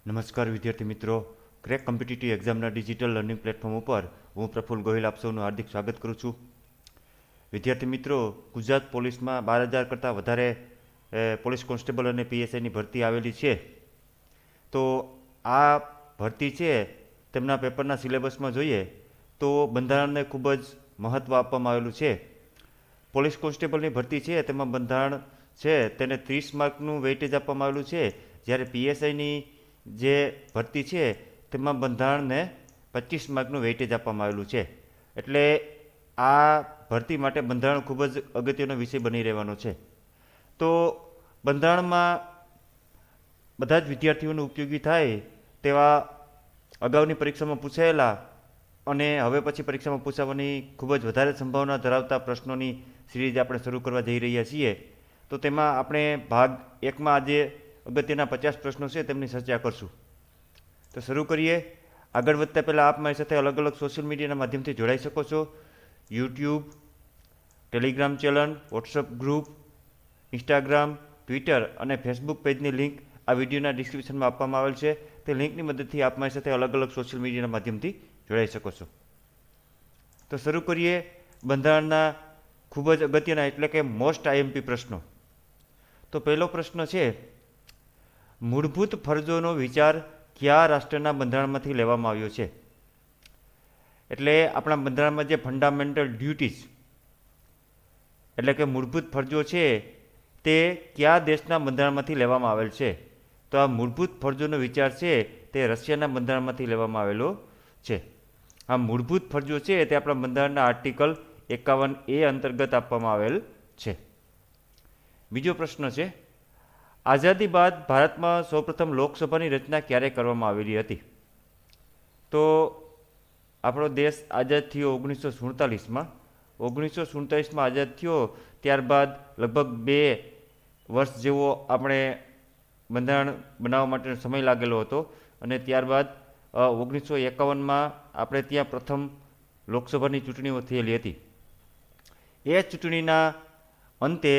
નમસ્કાર વિદ્યાર્થી મિત્રો, ક્રેક કોમ્પિટિટિવ એક્ઝામના ડિજિટલ લર્નિંગ પ્લેટફોર્મ ઉપર હું પ્રફુલ્લ ગોહિલ આપ સૌનું હાર્દિક સ્વાગત કરું છું. વિદ્યાર્થી મિત્રો, ગુજરાત પોલીસમાં 12,000 કરતાં વધારે પોલીસ કોન્સ્ટેબલ અને પીએસઆઈની ભરતી આવેલી છે. તો આ ભરતી છે તેમના પેપરના સિલેબસમાં જોઈએ તો બંધારણને ખૂબ જ મહત્ત્વ આપવામાં આવેલું છે. પોલીસ કોન્સ્ટેબલની ભરતી છે તેમાં બંધારણ છે તેને 30 માર્કનું વેઇટેજ આપવામાં આવેલું છે, જ્યારે પીએસઆઈની જે ભરતી છે તેમાં બંધારણને 25 માર્કનું વેઇટેજ આપવામાં આવેલું છે. એટલે આ ભરતી માટે બંધારણ ખૂબ જ અગત્યનો વિષય બની રહેવાનો છે. તો બંધારણમાં બધા જ વિદ્યાર્થીઓને ઉપયોગી થાય તેવા અગાઉની પરીક્ષામાં પૂછાયેલા અને હવે પછી પરીક્ષામાં પૂછાવાની ખૂબ જ વધારે સંભાવના ધરાવતા પ્રશ્નોની સિરીઝ આપણે શરૂ કરવા જઈ રહ્યા છીએ. તો તેમાં આપણે ભાગ 1માં આજે અગત્યના 50 પ્રશ્નો છે તેમની ચર્ચા કરશું. તો શરૂ કરીએ. આગળ વધતા પહેલાં આપ મારી સાથે અલગ અલગ સોશિયલ મીડિયાના માધ્યમથી જોડાઈ શકો છો. YouTube, Telegram channel, WhatsApp group, Instagram, Twitter અને ફેસબુક પેજની લિંક આ વિડીયોના ડિસ્ક્રિપ્શનમાં આપવામાં આવેલ છે. તે લિંકની મદદથી આપ મારી સાથે અલગ અલગ સોશિયલ મીડિયાના માધ્યમથી જોડાઈ શકો છો. તો શરૂ કરીએ બંધારણના ખૂબ જ અગત્યના એટલે કે મોસ્ટ આઈએમપી પ્રશ્નો. તો પહેલો પ્રશ્ન છે, મૂળભૂત ફરજોનો વિચાર કયા રાષ્ટ્રના બંધારણમાંથી લેવામાં આવ્યો છે? એટલે આપણા બંધારણમાં જે ફંડામેન્ટલ ડ્યુટીઝ એટલે કે મૂળભૂત ફરજો છે તે કયા દેશના બંધારણમાંથી લેવામાં આવેલ છે? તો આ મૂળભૂત ફરજોનો વિચાર છે તે રશિયાના બંધારણમાંથી લેવામાં આવેલો છે. આ મૂળભૂત ફરજો છે તે આપણા બંધારણના આર્ટિકલ 51A અંતર્ગત આપવામાં આવેલ છે. બીજો પ્રશ્ન છે, આઝાદી બાદ ભારતમાં સૌપ્રથમ લોકસભાની રચના ક્યારે કરવામાં આવેલી હતી? તો આપણો દેશ આઝાદ થયો 1947માં. 1947માં આઝાદ થયો ત્યારબાદ લગભગ 2 વર્ષ જેવો આપણે બંધારણ બનાવવા માટેનો સમય લાગેલો હતો અને ત્યારબાદ 1951માં આપણે ત્યાં પ્રથમ લોકસભાની ચૂંટણીઓ થયેલી હતી. એ ચૂંટણીના અંતે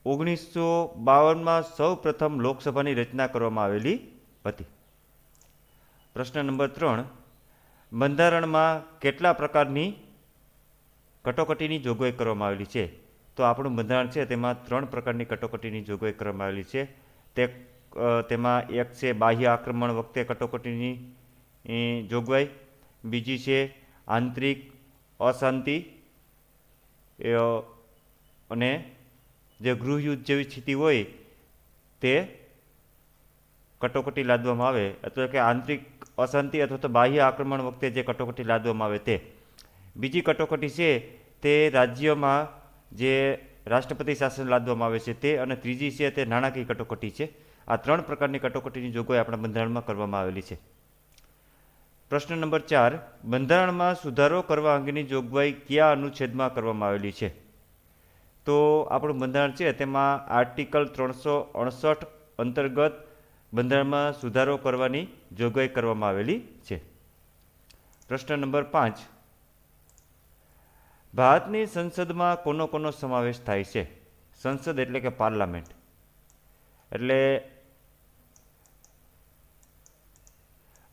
1952માં સૌ પ્રથમ લોકસભાની રચના કરવામાં આવેલી હતી. પ્રશ્ન નંબર 3, બંધારણમાં કેટલા પ્રકારની કટોકટીની જોગવાઈ કરવામાં આવેલી છે? તો આપણું બંધારણ છે તેમાં 3 પ્રકારની કટોકટીની જોગવાઈ કરવામાં આવેલી છે. તેમાં એક છે બાહ્ય આક્રમણ વખતે કટોકટીની જોગવાઈ, બીજી છે આંતરિક અશાંતિ અને જે ગૃહયુદ્ધ જેવી સ્થિતિ હોય તે કટોકટી લાદવામાં આવે, એટલે કે આંતરિક અશાંતિ અથવા તો બાહ્ય આક્રમણ વખતે જે કટોકટી લાદવામાં આવે તે. બીજી કટોકટી છે તે રાજ્યમાં જે રાષ્ટ્રપતિ શાસન લાદવામાં આવે છે તે, અને ત્રીજી છે તે નાણાકીય કટોકટી છે. આ 3 પ્રકારની કટોકટીની જોગવાઈ આપણા બંધારણમાં કરવામાં આવેલી છે. પ્રશ્ન નંબર 4, બંધારણમાં સુધારો કરવા અંગેની જોગવાઈ કયા અનુચ્છેદમાં કરવામાં આવેલી છે? તો આપણું બંધારણ છે તેમાં આર્ટિકલ 368 અંતર્ગત બંધારણમાં સુધારો કરવાની જોગવાઈ કરવામાં આવેલી છે. પ્રશ્ન નંબર 5, ભારતની સંસદમાં કોનો સમાવેશ થાય છે? સંસદ એટલે કે પાર્લામેન્ટ. એટલે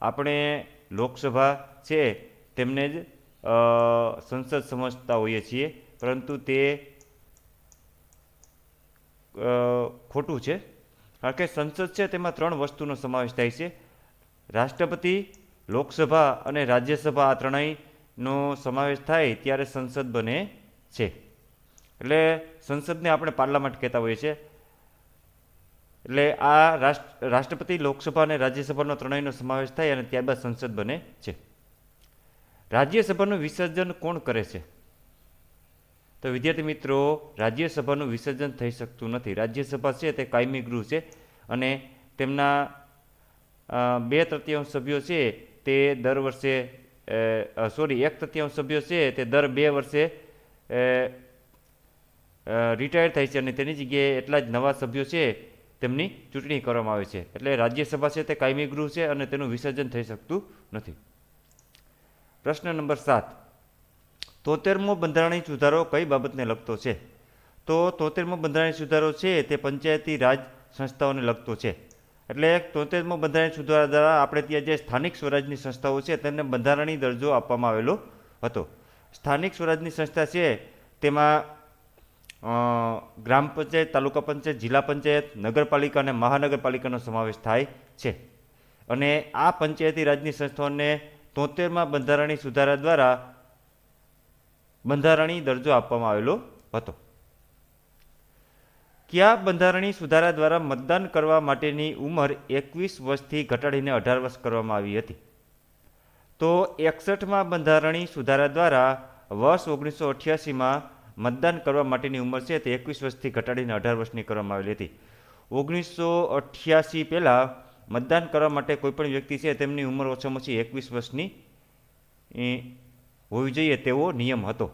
આપણે લોકસભા છે તેમને જ સંસદ સમજતા હોઈએ છીએ, પરંતુ તે ખોટું છે. કારણ કે સંસદ છે તેમાં 3 વસ્તુનો સમાવેશ થાય છે. રાષ્ટ્રપતિ, લોકસભા અને રાજ્યસભા આ ત્રણેયનો સમાવેશ થાય ત્યારે સંસદ બને છે. એટલે સંસદને આપણે પાર્લામેન્ટ કહેતા હોઈએ છીએ. એટલે આ રાષ્ટ્રપતિ, લોકસભા અને રાજ્યસભાનો ત્રણેયનો સમાવેશ થાય અને ત્યારબાદ સંસદ બને છે. રાજ્યસભાનું વિસર્જન કોણ કરે છે? તો વિદ્યાર્થી મિત્રો, રાજ્યસભાનું વિસર્જન થઈ શકતું નથી. રાજ્યસભા છે તે કાયમી ગૃહ છે અને તેમના 2/3 સભ્યો છે તે દર વર્ષે 1/3 સભ્યો છે તે દર 2 વર્ષે રિટાયર થાય છે અને તેની જગ્યાએ એટલા જ નવા સભ્યો છે તેમની ચૂંટણી કરવામાં આવે છે. એટલે રાજ્યસભા છે તે કાયમી ગૃહ છે અને તેનું વિસર્જન થઈ શકતું નથી. પ્રશ્ન નંબર 7, 73મો બંધારણીય સુધારો કઈ બાબતને લગતો છે? તો 73મો બંધારણીય સુધારો છે તે પંચાયતી રાજ સંસ્થાઓને લગતો છે. એટલે 73મો બંધારણ સુધારા દ્વારા આપણે ત્યાં જે સ્થાનિક સ્વરાજની સંસ્થાઓ છે તેમને બંધારણીય દરજ્જો આપવામાં આવેલો હતો. સ્થાનિક સ્વરાજની સંસ્થા છે તેમાં ગ્રામ પંચાયત, તાલુકા પંચાયત, જિલ્લા પંચાયત, નગરપાલિકા અને મહાનગરપાલિકાનો સમાવેશ થાય છે. અને આ પંચાયતી રાજની સંસ્થાઓને 73મા બંધારણીય સુધારા દ્વારા બંધારણીય દરજ્જો આપવામાં આવેલો હતો. કયા બંધારણીય સુધારા દ્વારા મતદાન કરવા માટેની ઉંમર 21 વર્ષથી ઘટાડીને 18 વર્ષ કરવામાં આવી હતી? તો 61મા બંધારણીય સુધારા દ્વારા વર્ષ 1988માં મતદાન કરવા માટેની ઉંમર છે તે 21 વર્ષથી ઘટાડીને 18 વર્ષની કરવામાં આવેલી હતી. 1988 પહેલાં મતદાન કરવા માટે કોઈપણ વ્યક્તિ છે તેમની ઉંમર ઓછામાં ઓછી 21 વર્ષની હોવી જોઈએ તેવો નિયમ હતો.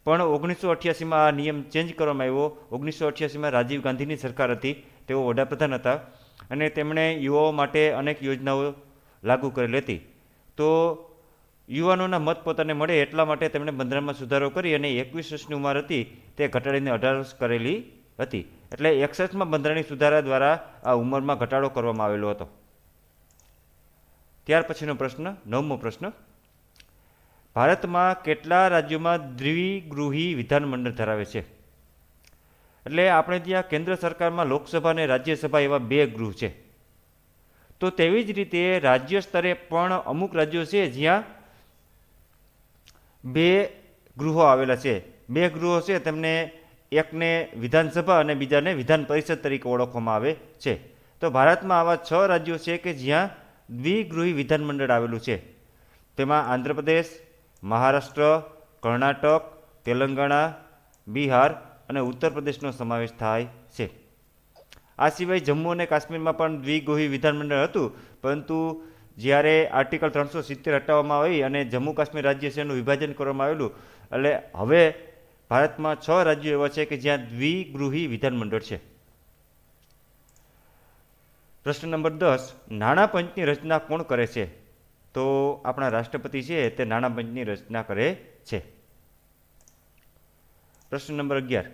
પણ 1988માં આ નિયમ ચેન્જ કરવામાં આવ્યો. 1988માં રાજીવ ગાંધીની સરકાર હતી, તેઓ વડાપ્રધાન હતા અને તેમણે યુવાઓ માટે અનેક યોજનાઓ લાગુ કરેલી હતી. તો યુવાનોના મત પોતાને મળે એટલા માટે તેમણે બંધારણમાં સુધારો કરી અને 21 વર્ષની ઉંમર હતી તે ઘટાડીને 18 વર્ષ કરેલી હતી. એટલે 61મા બંધારણીય સુધારા દ્વારા આ ઉંમરમાં ઘટાડો કરવામાં આવેલો હતો. ત્યાર પછીનો પ્રશ્ન, 9મો પ્રશ્ન. ભારતમાં કેટલા રાજ્યોમાં દ્વિગૃહી વિધાનમંડળ ધરાવે છે? એટલે આપણે ત્યાં કેન્દ્ર સરકારમાં લોકસભા અને રાજ્યસભા એવા 2 ગૃહ છે. તો તેવી જ રીતે રાજ્ય સ્તરે પણ અમુક રાજ્યો છે જ્યાં 2 ગૃહો આવેલા છે. 2 ગૃહો છે તેમને એકને વિધાનસભા અને બીજાને વિધાન પરિષદ તરીકે ઓળખવામાં આવે છે. તો ભારતમાં આવા 6 રાજ્યો છે કે જ્યાં દ્વિગૃહી વિધાનમંડળ આવેલું છે. તેમાં આંધ્રપ્રદેશ, મહારાષ્ટ્ર, કર્ણાટક, તેલંગાણા, બિહાર અને ઉત્તર પ્રદેશનો સમાવેશ થાય છે. આ સિવાય જમ્મુ અને કાશ્મીરમાં પણ દ્વિગૃહી વિધાનમંડળ હતું, પરંતુ જ્યારે આર્ટિકલ 370 હટાવવામાં આવી અને જમ્મુ કાશ્મીર રાજ્ય છે એનું વિભાજન કરવામાં આવેલું, એટલે હવે ભારતમાં 6 રાજ્યો એવા છે કે જ્યાં દ્વિગૃહી વિધાનમંડળ છે. પ્રશ્ન નંબર 10. નાણાં પંચની રચના કોણ કરે છે? તો આપણા રાષ્ટ્રપતિ છે તે નાણાં પંચની રચના કરે છે. પ્રશ્ન નંબર 11.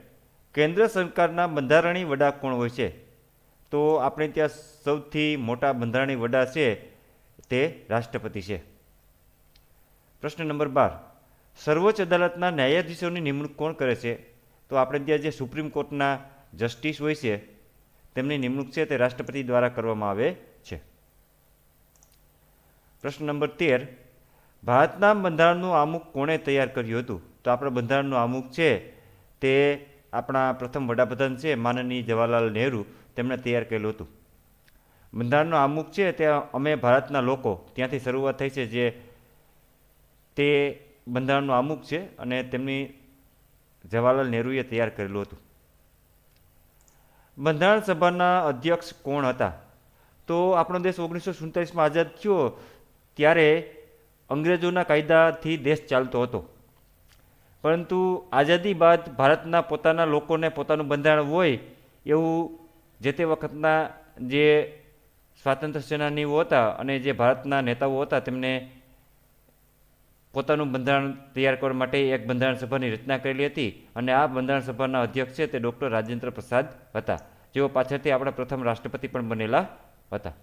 કેન્દ્ર સરકારના બંધારણીય વડા કોણ હોય છે? તો આપણે ત્યાં સૌથી મોટા બંધારણીય વડા છે તે રાષ્ટ્રપતિ છે. પ્રશ્ન નંબર 12. સર્વોચ્ચ અદાલતના ન્યાયાધીશોની નિમણૂક કોણ કરે છે? તો આપણે ત્યાં જે સુપ્રીમ કોર્ટના જસ્ટિસ હોય છે તેમની નિમણૂક છે તે રાષ્ટ્રપતિ દ્વારા કરવામાં આવે છે. પ્રશ્ન નંબર 13. ભારતના બંધારણનું આમુખ કોણે તૈયાર કર્યું હતું? તો આપણા બંધારણનું આમુખ છે તે આપણા પ્રથમ વડાપ્રધાન છે માનનીય જવાહરલાલ નહેરુ, તેમણે તૈયાર કરેલું હતું. બંધારણનો આમુખ છે તે અમે ભારતના લોકો ત્યાંથી શરૂઆત થઈ છે, જે તે બંધારણનું આમુખ છે અને તેમની જવાહરલાલ નહેરુએ તૈયાર કરેલું હતું. બંધારણ સભાના અધ્યક્ષ કોણ હતા? તો આપણો દેશ 1947માં આઝાદ થયો ત્યારે અંગ્રેજોના કાયદાથી દેશ ચાલતો હતો, પરંતુ આઝાદી બાદ ભારતના પોતાના લોકોને પોતાનું બંધારણ હોય એવું જે તે વખતના જે સ્વાતંત્ર્ય સેનાનીઓ હતા અને જે ભારતના નેતાઓ હતા તેમને પોતાનું બંધારણ તૈયાર કરવા માટે એક બંધારણ સભાની રચના કરેલી હતી અને આ બંધારણ સભાના અધ્યક્ષ છે તે ડૉક્ટર રાજેન્દ્ર પ્રસાદ હતા, જેઓ પાછળથી આપણા પ્રથમ રાષ્ટ્રપતિ પણ બનેલા હતા.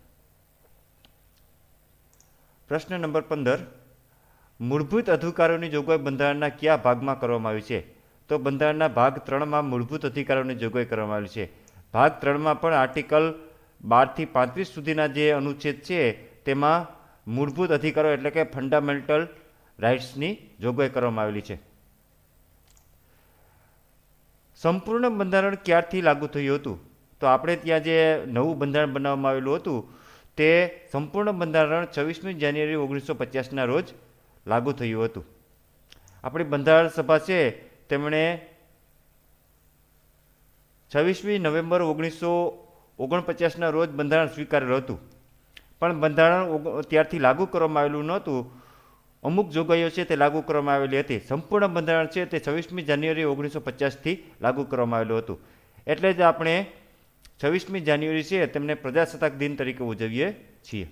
પ્રશ્ન નંબર 15. મૂળભૂત અધિકારોની જોગવાઈ બંધારણના કયા ભાગમાં કરવામાં આવી છે? તો બંધારણના ભાગ 3માં મૂળભૂત અધિકારોની જોગવાઈ કરવામાં આવી છે. ભાગ 3માં પણ આર્ટિકલ 12 થી 35 સુધીના જે અનુચ્છેદ છે તેમાં મૂળભૂત અધિકારો એટલે કે ફંડામેન્ટલ રાઇટ્સની જોગવાઈ કરવામાં આવેલી છે. સંપૂર્ણ બંધારણ ક્યારથી લાગુ થયું હતું? તો આપણે ત્યાં જે નવું બંધારણ બનાવવામાં આવેલું હતું તે સંપૂર્ણ બંધારણ 26મી જાન્યુઆરી 1950ના રોજ લાગુ થયું હતું. આપણી બંધારણ સભા છે તેમણે 26મી નવેમ્બર 1949ના રોજ બંધારણ સ્વીકારેલું હતું, પણ બંધારણ ત્યારથી લાગુ કરવામાં આવેલું નહોતું. અમુક જોગવાઈઓ છે તે લાગુ કરવામાં આવેલી હતી. સંપૂર્ણ બંધારણ છે તે 26મી જાન્યુઆરી 1950થી લાગુ કરવામાં આવેલું હતું. એટલે જ આપણે 26મી જાન્યુઆરી છે તેમને પ્રજાસત્તાક દિન તરીકે ઉજવીએ છીએ.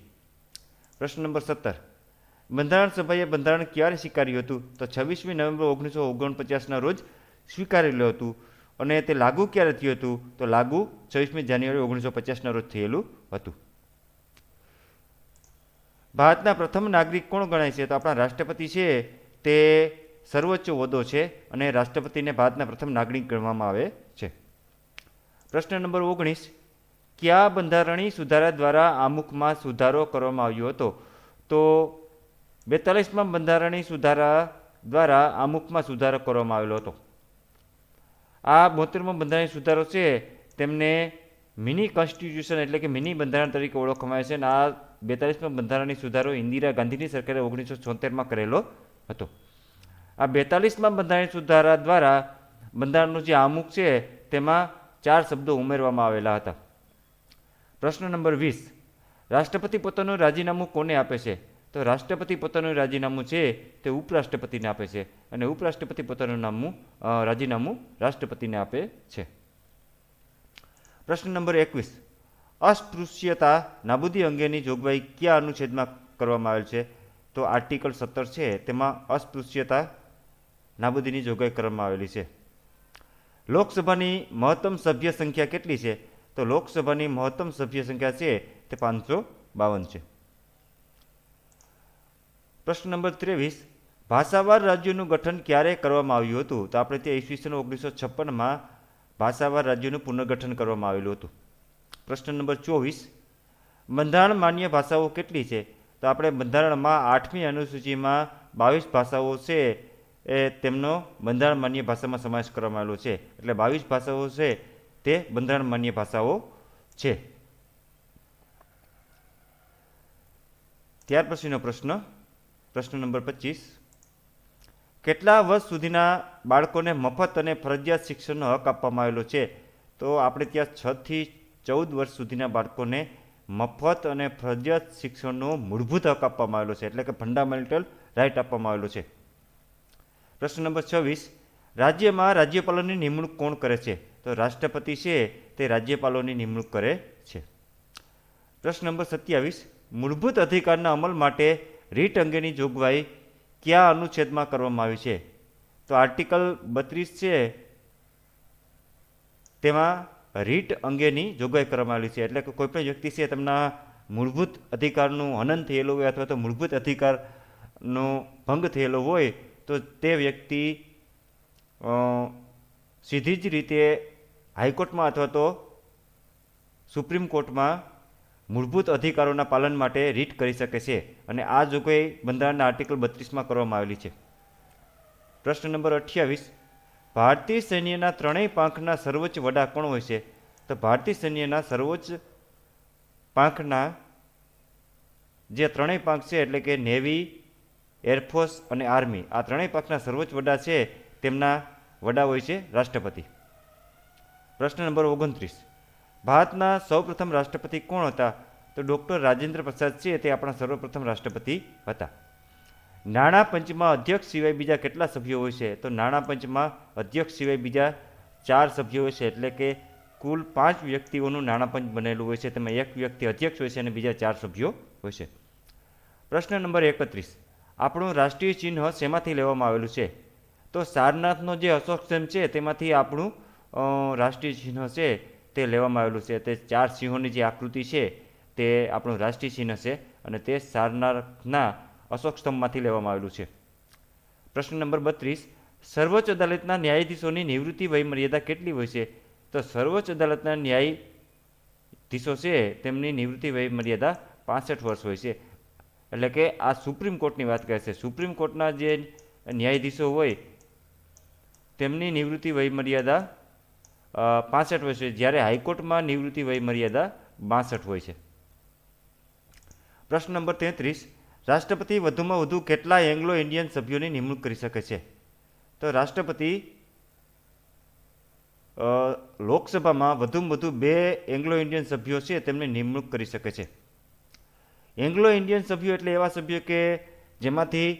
પ્રશ્ન નંબર 17. બંધારણ સભાએ બંધારણ ક્યારે સ્વીકાર્યું હતું? તો 26મી નવેમ્બર 1949ના રોજ સ્વીકારેલું હતું અને તે લાગુ ક્યારે થયું હતું? તો લાગુ 26મી જાન્યુઆરી 1950ના રોજ થયેલું હતું. ભારતના પ્રથમ નાગરિક કોણ ગણાય છે? તો આપણા રાષ્ટ્રપતિ છે તે સર્વોચ્ચ હોદ્દો છે અને રાષ્ટ્રપતિને ભારતના પ્રથમ નાગરિક ગણવામાં આવે છે. પ્રશ્ન નંબર 19, કયા બંધારણીય સુધારા દ્વારા આમુખમાં સુધારો કરવામાં આવ્યો હતો? તો 42મા બંધારણીય સુધારા દ્વારા આમુખમાં સુધારો કરવામાં આવેલો હતો. આ 72મો બંધારણીય સુધારો છે તેમને મિની કોન્સ્ટિટ્યુશન એટલે કે મિની બંધારણ તરીકે ઓળખવામાં આવે છે અને આ 42મા બંધારણીય સુધારો ઇન્દિરા ગાંધીની સરકારે 1976માં કરેલો હતો. આ 42મા બંધારણીય સુધારા દ્વારા બંધારણનો જે આમુખ છે તેમાં 4 શબ્દો ઉમેરવામાં આવેલા હતા. પ્રશ્ન નંબર 20, રાષ્ટ્રપતિ પોતાનું રાજીનામું કોને આપે છે? તો રાષ્ટ્રપતિ પોતાનું રાજીનામું છે તે ઉપરાષ્ટ્રપતિને આપે છે અને ઉપરાષ્ટ્રપતિ પોતાનું રાજીનામું રાષ્ટ્રપતિને આપે છે. પ્રશ્ન નંબર 21, અસ્પૃશ્યતા નાબૂદી અંગેની જોગવાઈ કયા અનુચ્છેદમાં કરવામાં આવેલ છે? તો આર્ટિકલ 17 છે તેમાં અસ્પૃશ્યતા નાબૂદીની જોગવાઈ કરવામાં આવેલી છે. લોકસભાની મહત્તમ સભ્ય સંખ્યા કેટલી છે? તો લોકસભાની મહત્તમ સભ્ય સંખ્યા છે તે 552 છે. પ્રશ્ન નંબર 23, ભાષાવાર રાજ્યોનું ગઠન ક્યારે કરવામાં આવ્યું હતું? તો આપણે તે ઈસવીસન 1956માં ભાષાવાર રાજ્યોનું પુનર્ગઠન કરવામાં આવેલું હતું. પ્રશ્ન નંબર 24, બંધારણ માન્ય ભાષાઓ કેટલી છે? તો આપણે બંધારણમાં 8મી અનુસૂચિમાં 22 ભાષાઓ છે એ તેમનો બંધારણ માન્ય ભાષામાં સમાવેશ કરવામાં આવેલો છે. એટલે 22 ભાષાઓ છે તે બંધારણ માન્ય ભાષાઓ છે. ત્યાર પછીનો પ્રશ્ન નંબર 25, કેટલા વર્ષ સુધીના બાળકોને મફત અને ફરજિયાત શિક્ષણનો હક આપવામાં આવેલો છે? તો આપણે ત્યાં 6 થી 14 વર્ષ સુધીના બાળકોને મફત અને ફરજિયાત શિક્ષણનો મૂળભૂત હક આપવામાં આવેલો છે, એટલે કે ફંડામેન્ટલ રાઇટ આપવામાં આવેલો છે. પ્રશ્ન નંબર 26, રાજ્યમાં રાજ્યપાલોની નિમણૂક કોણ કરે છે? તો રાષ્ટ્રપતિ છે તે રાજ્યપાલોની નિમણૂક કરે છે. પ્રશ્ન નંબર 27, મૂળભૂત અધિકારના અમલ માટે રીટ અંગેની જોગવાઈ કયા અનુચ્છેદમાં કરવામાં આવી છે? તો આર્ટિકલ 32 છે તેમાં રીટ અંગેની જોગવાઈ કરવામાં આવી છે. એટલે કે કોઈપણ વ્યક્તિ છે તેમના મૂળભૂત અધિકારનું હનન થયેલું હોય અથવા તો મૂળભૂત અધિકારનો ભંગ થયેલો હોય તો તે વ્યક્તિ સીધી જ રીતે હાઈકોર્ટમાં અથવા તો સુપ્રીમ કોર્ટમાં મૂળભૂત અધિકારોના પાલન માટે રીટ કરી શકે છે અને આ જોગવાઈ બંધારણના આર્ટિકલ 32માં કરવામાં આવેલી છે. પ્રશ્ન નંબર 28, ભારતીય સૈન્યના 3 પાંખના સર્વોચ્ચ વડા કોણ હોય છે? તો ભારતીય સૈન્યના સર્વોચ્ચ પાંખના જે 3 પાંખ છે એટલે કે નેવી, એરફોર્સ અને આર્મી, આ 3 પાંખના સર્વોચ્ચ વડા છે તેમના વડા હોય છે રાષ્ટ્રપતિ. પ્રશ્ન નંબર 29, ભારતના સૌપ્રથમ રાષ્ટ્રપતિ કોણ હતા? તો ડૉક્ટર રાજેન્દ્ર પ્રસાદ છે તે આપણા સર્વપ્રથમ રાષ્ટ્રપતિ હતા. નાણાં પંચમાં અધ્યક્ષ સિવાય બીજા કેટલા સભ્યો હોય છે? તો નાણાં પંચમાં અધ્યક્ષ સિવાય બીજા 4 સભ્યો હોય છે, એટલે કે કુલ 5 વ્યક્તિઓનું નાણાં પંચ બનેલું હોય છે. તેમાં 1 વ્યક્તિ અધ્યક્ષ હોય છે અને બીજા 4 સભ્યો હોય છે. પ્રશ્ન નંબર 31, આપણું રાષ્ટ્રીય ચિહ્ન શેમાંથી લેવામાં આવેલું છે? તો સારનાથનો જે અશોક સ્તંભ છે તેમાંથી આપણું રાષ્ટ્રીય ચિહ્ન છે તે લેવામાં આવેલું છે. તે 4 સિંહોની જે આકૃતિ છે તે આપણું રાષ્ટ્રીય ચિહ્ન છે અને તે સારનાથના અશોક સ્તંભમાંથી લેવામાં આવેલું છે. પ્રશ્ન નંબર 32, સર્વોચ્ચ અદાલતના ન્યાયાધીશોની નિવૃત્તિ વયમર્યાદા કેટલી હોય છે? તો સર્વોચ્ચ અદાલતના ન્યાયાધીશો છે તેમની નિવૃત્તિ વયમર્યાદા 65 વર્ષ હોય છે. એટલે કે આ સુપ્રીમ કોર્ટની વાત કરે છે. સુપ્રીમ કોર્ટના જે ન્યાયાધીશો હોય તેમની નિવૃત્તિ વયમર્યાદા 65 વર્ષ છે, જ્યારે હાઈકોર્ટમાં નિવૃત્તિ વયમર્યાદા 62 હોય છે. પ્રશ્ન નંબર 33, રાષ્ટ્રપતિ વધુમાં વધુ કેટલા એંગ્લો ઇન્ડિયન સભ્યોની નિમણૂક કરી શકે છે? તો રાષ્ટ્રપતિ લોકસભામાં વધુમાં વધુ 2 એંગ્લો ઇન્ડિયન સભ્યો છે તેમની નિમણૂક કરી શકે છે. એંગ્લો ઇન્ડિયન સભ્યો એટલે એવા સભ્યો કે જેમાંથી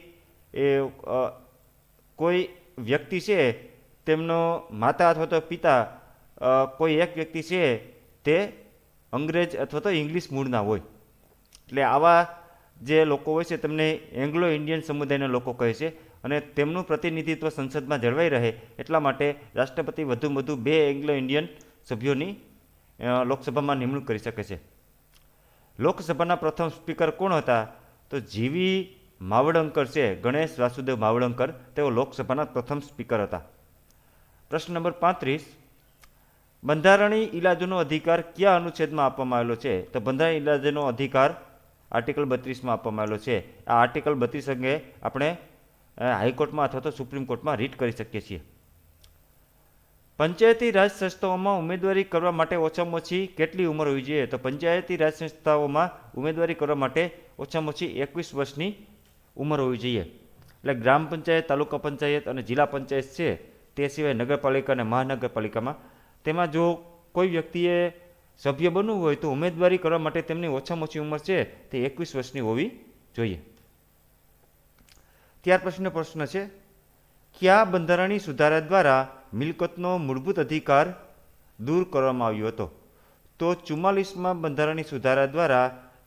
કોઈ વ્યક્તિ છે તેમનો માતા અથવા તો પિતા કોઈ એક વ્યક્તિ છે તે અંગ્રેજ અથવા તો ઇંગ્લિશ મૂળના હોય. એટલે આવા જે લોકો હોય છે તેમને એંગ્લો ઇન્ડિયન સમુદાયના લોકો કહે છે. અને તેમનું પ્રતિનિધિત્વ સંસદમાં જળવાઈ રહે એટલા માટે રાષ્ટ્રપતિ વધુમાં વધુ 2 એંગ્લો ઇન્ડિયન સભ્યોની લોકસભામાં નિમણૂક કરી શકે છે. લોકસભાના પ્રથમ સ્પીકર કોણ હતા? તો જીવી માવડંકર છે, ગણેશ વાસુદેવ માવડંકર, તેઓ લોકસભાના પ્રથમ સ્પીકર હતા. પ્રશ્ન નંબર 35, બંધારણીય ઇલાજોનો અધિકાર કયા અનુચ્છેદમાં આપવામાં આવેલો છે? તો બંધારણીય ઇલાજોનો અધિકાર આર્ટિકલ 32માં આપવામાં આવેલો છે. આ આર્ટિકલ 32 અંગે આપણે હાઈકોર્ટમાં અથવા તો સુપ્રીમ કોર્ટમાં રીટ કરી શકીએ છીએ. પંચાયતી રાજ સંસ્થાઓમાં ઉમેદવારી કરવા માટે ઓછામાં ઓછી કેટલી ઉંમર હોવી જોઈએ? તો પંચાયતી રાજ સંસ્થાઓમાં ઉમેદવારી કરવા માટે ઓછામાં ઓછી 21 વર્ષની ઉંમર હોવી જોઈએ. એટલે ગ્રામ પંચાયત, તાલુકા પંચાયત અને જિલ્લા પંચાયત છે, તે સિવાય નગરપાલિકા અને મહાનગરપાલિકામાં તેમાં જો કોઈ વ્યક્તિએ સભ્ય બનવું હોય તો ઉમેદવારી કરવા માટે તેમની ઓછામાં ઓછી ઉંમર છે તે 21 વર્ષની હોવી જોઈએ. ત્યાર પછીનો પ્રશ્ન છે, કયા બંધારણીય સુધારા દ્વારા મિલકતનો મૂળભૂત અધિકાર દૂર કરવામાં આવ્યો હતો? તો 44માં બંધારણીય સુધારા દ્વારા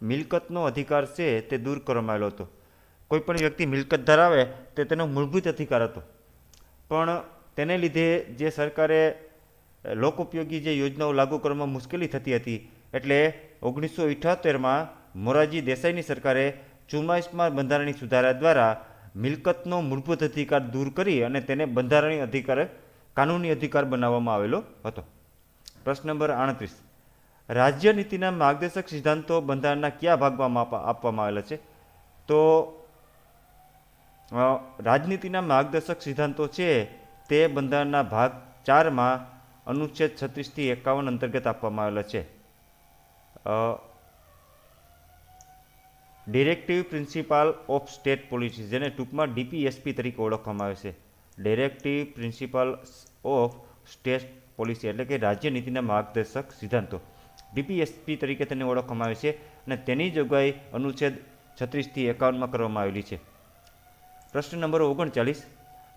મિલકતનો અધિકાર છે તે દૂર કરવામાં આવેલો હતો. કોઈપણ વ્યક્તિ મિલકત ધરાવે તે તેનો મૂળભૂત અધિકાર હતો, પણ તેને લીધે જે સરકારે લોકોપયોગી જે યોજનાઓ લાગુ કરવામાં મુશ્કેલી થતી હતી એટલે 1978માં મોરારજી દેસાઈની સરકારે 44માં બંધારણીય સુધારા દ્વારા મિલકતનો મૂળભૂત અધિકાર દૂર કરી અને તેને બંધારણીય અધિકાર, કાનૂની અધિકાર બનાવવામાં આવેલો હતો. પ્રશ્ન નંબર 38, રાજ્યનીતિના માર્ગદર્શક સિદ્ધાંતો બંધારણના કયા ભાગમાં આપવામાં આવેલા છે? તો રાજનીતિના માર્ગદર્શક સિદ્ધાંતો છે તે બંધારણના ભાગ 4માં અનુચ્છેદ 36 થી 51 અંતર્ગત આપવામાં આવેલા છે. Directive principal of state policy, જેને ટૂંકમાં DPSP તરીકે ઓળખવામાં આવે છે. Directive principal of state policy એટલે કે રાજ્ય નીતિના માર્ગદર્શક સિદ્ધાંતો, DPSP તરીકે તેને ઓળખવામાં આવે છે અને તેની જોગવાઈ અનુચ્છેદ 36 થી 51માં કરવામાં આવેલી છે. પ્રશ્ન નંબર 39,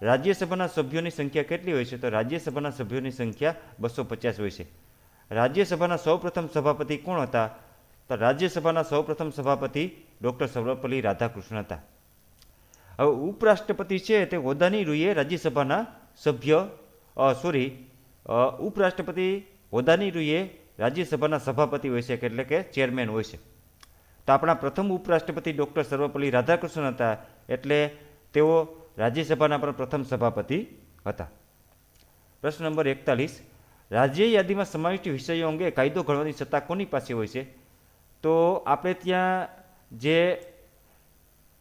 રાજ્યસભાના સભ્યોની સંખ્યા કેટલી હોય છે? તો રાજ્યસભાના સભ્યોની સંખ્યા 250 હોય છે. રાજ્યસભાના સૌપ્રથમ સભાપતિ કોણ હતા? તો રાજ્યસભાના સૌપ્રથમ સભાપતિ ડૉક્ટર સર્વપલ્લી રાધાકૃષ્ણન હતા. હવે ઉપરાષ્ટ્રપતિ છે તે હોદ્દાની રૂએ રાજ્યસભાના સભ્ય ઉપરાષ્ટ્રપતિ હોદ્દાની રૂએ રાજ્યસભાના સભાપતિ હોય છે, એટલે કે ચેરમેન હોય છે. તો આપણા પ્રથમ ઉપરાષ્ટ્રપતિ ડૉક્ટર સર્વપલ્લી રાધાકૃષ્ણન હતા, એટલે તેઓ રાજ્યસભાના પણ પ્રથમ સભાપતિ હતા. પ્રશ્ન નંબર 41, રાજ્ય યાદીમાં સમાવિષ્ટ વિષયો અંગે કાયદો ઘડવાની સત્તા કોની પાસે હોય છે? તો આપણે ત્યાં જે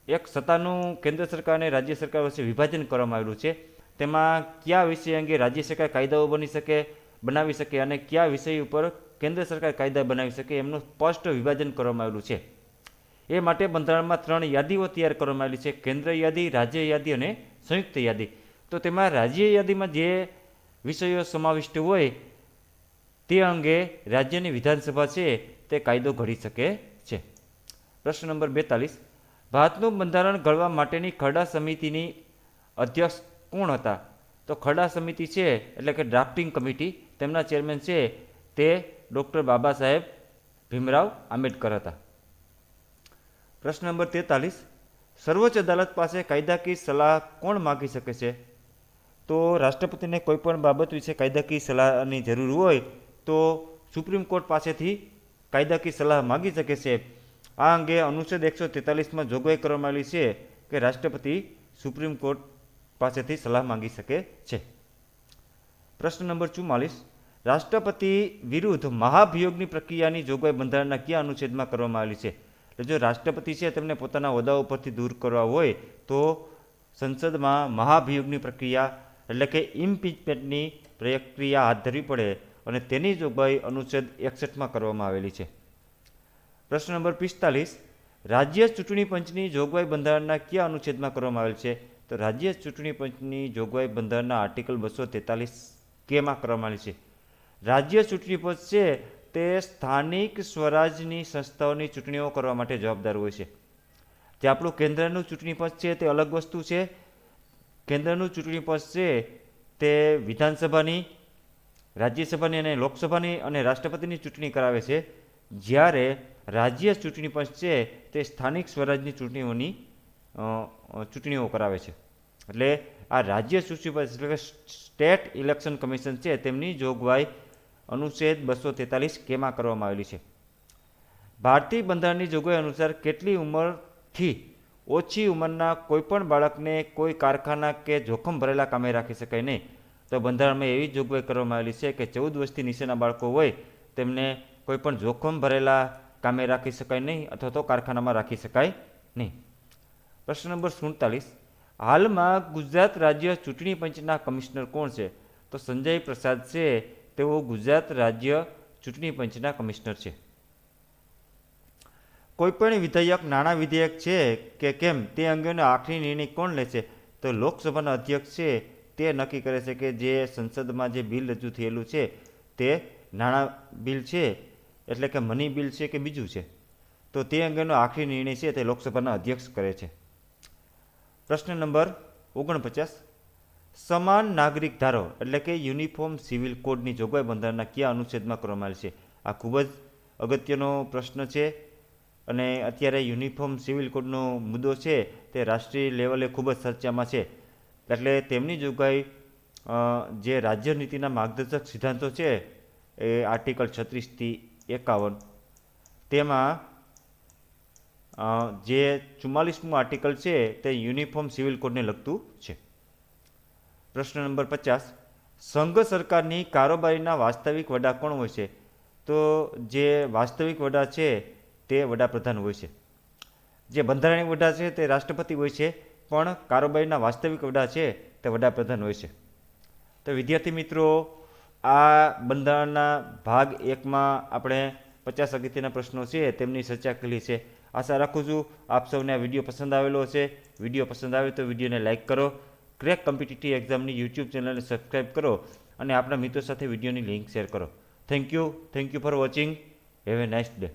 એક સત્તાનું કેન્દ્ર સરકાર અને રાજ્ય સરકાર વચ્ચે વિભાજન કરવામાં આવેલું છે, તેમાં કયા વિષય અંગે રાજ્ય સરકાર કાયદાઓ બનાવી શકે અને કયા વિષય ઉપર કેન્દ્ર સરકાર કાયદા બનાવી શકે એમનું સ્પષ્ટ વિભાજન કરવામાં આવેલું છે. એ માટે બંધારણમાં 3 યાદીઓ તૈયાર કરવામાં આવેલી છે: કેન્દ્ર યાદી, રાજ્ય યાદી અને સંયુક્ત યાદી. તો તેમાં રાજ્ય યાદીમાં જે વિષયો સમાવિષ્ટ હોય તે અંગે રાજ્યની વિધાનસભા છે તે કાયદો ઘડી શકે છે. પ્રશ્ન નંબર 42, ભારતનું બંધારણ ઘડવા માટેની ખરડા સમિતિની અધ્યક્ષ કોણ હતા? તો ખરડા સમિતિ છે એટલે કે ડ્રાફ્ટિંગ કમિટી, તેમના ચેરમેન છે તે ડૉક્ટર બાબા સાહેબ ભીમરાવ આંબેડકર હતા. પ્રશ્ન નંબર 43, સર્વોચ્ચ અદાલત પાસે કાયદાકીય સલાહ કોણ માગી શકે છે? તો રાષ્ટ્રપતિને કોઈ પણ બાબત વિશે કાયદાકીય સલાહની જરૂર હોય તો સુપ્રીમ કોર્ટ પાસેથી કાયદાકીય સલાહ માગી શકે છે. આ અંગે અનુચ્છેદ 143માં જોગવાઈ કરવામાં આવેલી છે કે રાષ્ટ્રપતિ સુપ્રીમ કોર્ટ પાસેથી સલાહ માંગી શકે છે. પ્રશ્ન નંબર 44, રાષ્ટ્રપતિ વિરુદ્ધ મહાભિયોગની પ્રક્રિયાની જોગવાઈ બંધારણના કયા અનુચ્છેદમાં કરવામાં આવેલી છે? એટલે જો રાષ્ટ્રપતિ છે તેમને પોતાના હોદ્દા ઉપરથી દૂર કરવા હોય તો સંસદમાં મહાભિયોગની પ્રક્રિયા એટલે કે ઇમ્પીચમેન્ટની પ્રક્રિયા હાથ ધરવી પડે અને તેની જોગવાઈ અનુચ્છેદ 61માં કરવામાં આવેલી છે. પ્રશ્ન નંબર 45, રાજ્ય ચૂંટણી પંચની જોગવાઈ બંધારણના કયા અનુચ્છેદમાં કરવામાં આવેલ છે? તો રાજ્ય ચૂંટણી પંચની જોગવાઈ બંધારણના આર્ટિકલ 243Kમાં કરવામાં આવેલી છે. રાજ્ય ચૂંટણી પંચ છે તે સ્થાનિક સ્વરાજની સંસ્થાઓની ચૂંટણીઓ કરવા માટે જવાબદાર હોય છે. જે આપણું કેન્દ્રનું ચૂંટણી પંચ છે તે અલગ વસ્તુ છે. કેન્દ્રનું ચૂંટણી પંચ છે તે વિધાનસભાની, રાજ્યસભાની અને લોકસભાની અને રાષ્ટ્રપતિની ચૂંટણી કરાવે છે, જ્યારે રાજ્ય ચૂંટણી પંચ છે તે સ્થાનિક સ્વરાજની ચૂંટણીઓ કરાવે છે. એટલે આ રાજ્ય સૂચિબદ્ધ એટલે કે સ્ટેટ ઇલેક્શન કમિશન છે તેમની જોગવાઈ અનુચ્છેદ 243 કેમાં કરવામાં આવેલી છે? ભારતીય બંધારણની જોગવાઈ અનુસાર કેટલી ઉંમરથી ઓછી ઉંમરના કોઈપણ બાળકને કોઈ કારખાના કે જોખમ ભરેલા કામે રાખી શકાય નહીં. તો બંધારણમાં એવી જોગવાઈ કરવામાં આવેલી છે કે 14 વર્ષથી નીચેના બાળકો હોય તેમને કોઈપણ જોખમ ભરેલા કામે રાખી શકાય નહીં અથવા તો કારખાનામાં રાખી શકાય નહીં. પ્રશ્ન નંબર 47. હાલમાં ગુજરાત રાજ્ય ચૂંટણી પંચના કમિશનર કોણ છે? તો સંજય પ્રસાદ છે તેઓ ગુજરાત રાજ્ય ચૂંટણી પંચના કમિશનર છે. કોઈપણ વિધેયક નાણાં વિધેયક છે કે કેમ તે અંગેનો આખરી નિર્ણય કોણ લે છે? તો લોકસભાના અધ્યક્ષ છે તે નક્કી કરે છે કે જે સંસદમાં જે બિલ રજૂ થયેલું છે તે નાણાં બિલ છે એટલે કે મની બિલ છે કે બીજું છે, તો તે અંગેનો આખરી નિર્ણય છે તે લોકસભાના અધ્યક્ષ કરે છે. પ્રશ્ન નંબર 49. સમાન નાગરિક ધારો એટલે કે યુનિફોર્મ સિવિલ કોડની જોગવાઈ બંધારણના કયા અનુચ્છેદમાં કરવામાં આવી છે? આ ખૂબ જ અગત્યનો પ્રશ્ન છે અને અત્યારે યુનિફોર્મ સિવિલ કોડનો મુદ્દો છે તે રાષ્ટ્રીય લેવલે ખૂબ જ ચર્ચામાં છે. એટલે તેમની જોગવાઈ જે રાજ્ય નીતિના માર્ગદર્શક સિદ્ધાંતો છે એ આર્ટિકલ 36 થી 51 તેમાં જે 44મું આર્ટિકલ છે તે યુનિફોર્મ સિવિલ કોડને લગતું છે. પ્રશ્ન નંબર 50. સંઘ સરકારની કારોબારીના વાસ્તવિક વડા કોણ હોય છે? તો જે વાસ્તવિક વડા છે તે વડાપ્રધાન હોય છે. જે બંધારણીય વડા છે તે રાષ્ટ્રપતિ હોય છે, પણ કારોબારીના વાસ્તવિક વડા છે તે વડાપ્રધાન હોય છે. તો વિદ્યાર્થી મિત્રો, આ બંધારણના ભાગ 1માં આપણે 50 અગત્યના પ્રશ્નો છે તેમની ચર્ચા કરી છે. આશા રાખું છું આપ સૌને આ વિડીયો પસંદ આવેલો હશે. વિડીયો પસંદ આવે તો વિડીયોને લાઇક કરો, ક્રેક કોમ્પિટિટિવ એક્ઝામની યુટ્યુબ ચેનલને સબસ્ક્રાઈબ કરો અને આપણા મિત્રો સાથે વિડીયોની લિંક શેર કરો. Thank you for watching. Have a nice day.